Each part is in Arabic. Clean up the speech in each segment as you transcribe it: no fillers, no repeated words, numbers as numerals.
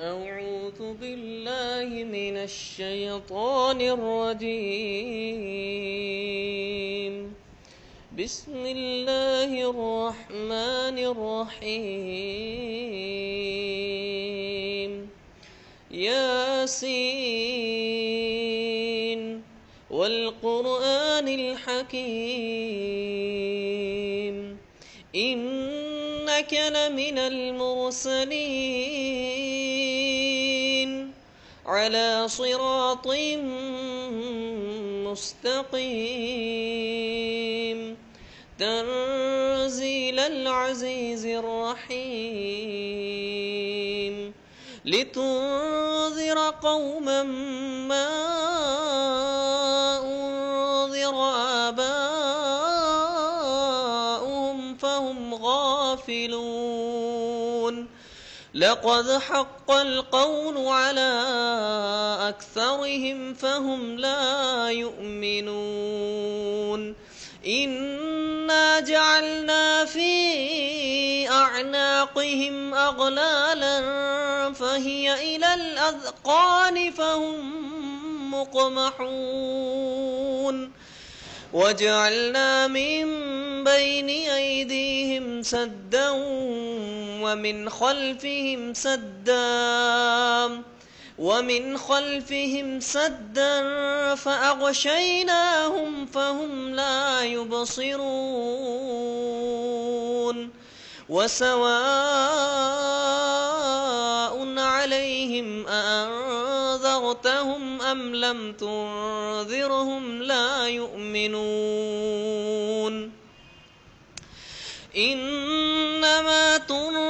أعوذ بالله من الشيطان الرجيم. بسم الله الرحمن الرحيم. ياسين والقرآن الحكيم إنك لمن المرسلين على صراط مستقيم تنزيل العزيز الرحيم لتنذر قوما ما أنذر آباؤهم فهم غافلون لقد حق القول على أكثرهم فهم لا يؤمنون إنا جعلنا في أعناقهم أغلالا فهي إلى الأذقان فهم مقمحون وجعلنا من بين أيديهم سدا ومن خلفهم سدا فأغشيناهم فهم لا يبصرون وسواء عليهم أأنذرتهم أم لم تنذرهم لا يؤمنون إنما تنذر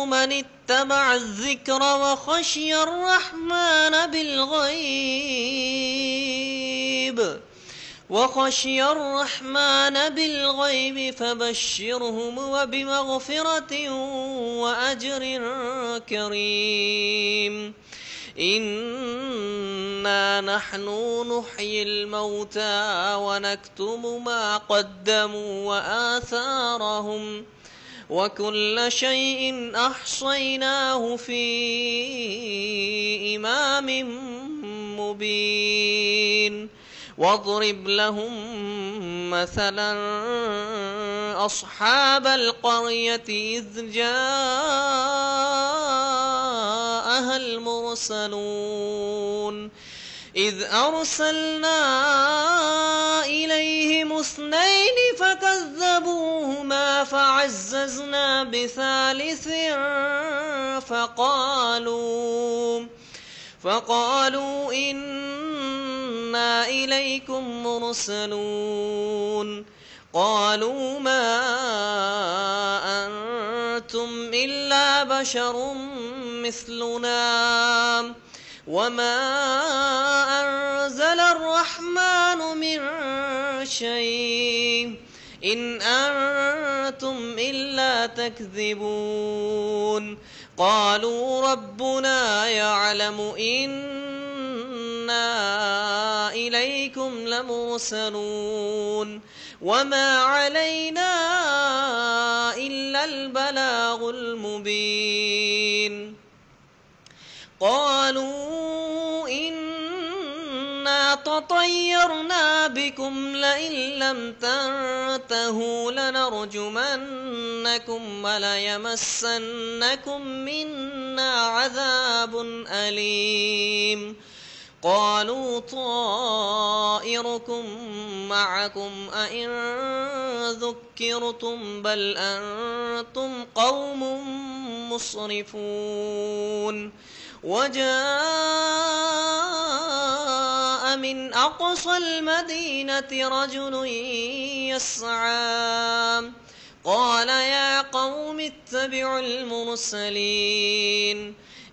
من اتبع الذكر وخشي الرحمن بالغيب فبشرهم وبمغفرة وأجر كريم إنا نحن نحيي الموتى ونكتب ما قدموا وآثارهم وكل شيء أحصيناه في إمام مبين واضرب لهم مثلا أصحاب القرية إذ جاءها المرسلون إذ أرسلنا إليهم 2 فكذبوهما فعززنا بثالث فقالوا إنا إليكم مرسلون قالوا ما أنتم إلا بشر مثلنا وما أنزل الرحمن من شيء إن أنتم إلا تكذبون قالوا ربنا يعلم إنا إليكم لمرسلون وما علينا إلا البلاغ المبين قالوا إنا تطيرنا بكم لئن لم تنتهوا لنرجمنكم وليمسنكم منا عذاب أليم قالوا طائركم معكم أئن ذكرتم بل أنتم قوم مسرفون وجاء من أقصى المدينة رجل يسعى قال يا قوم اتبعوا المرسلين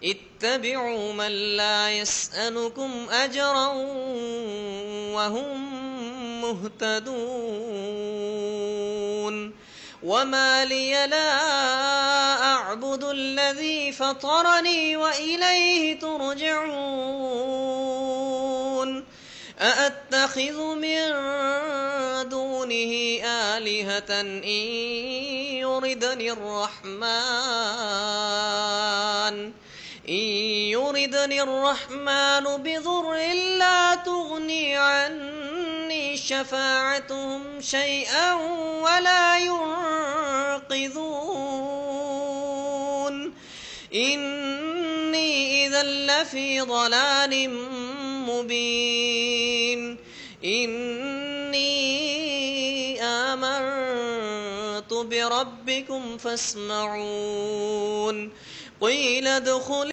اتبعوا من لا يسألكم أجرا وهم مهتدون وما لي لا أعبد الذي فطرني وإليه ترجعون أأتخذ من دونه آلهة إن يردني الرحمن يردني الرحمن بضر لا تغني عني شفاعتهم شيئا ولا ينقذون إني إذا لفي ضلال مبين إني آمنت بربكم فاسمعون قيل ادخل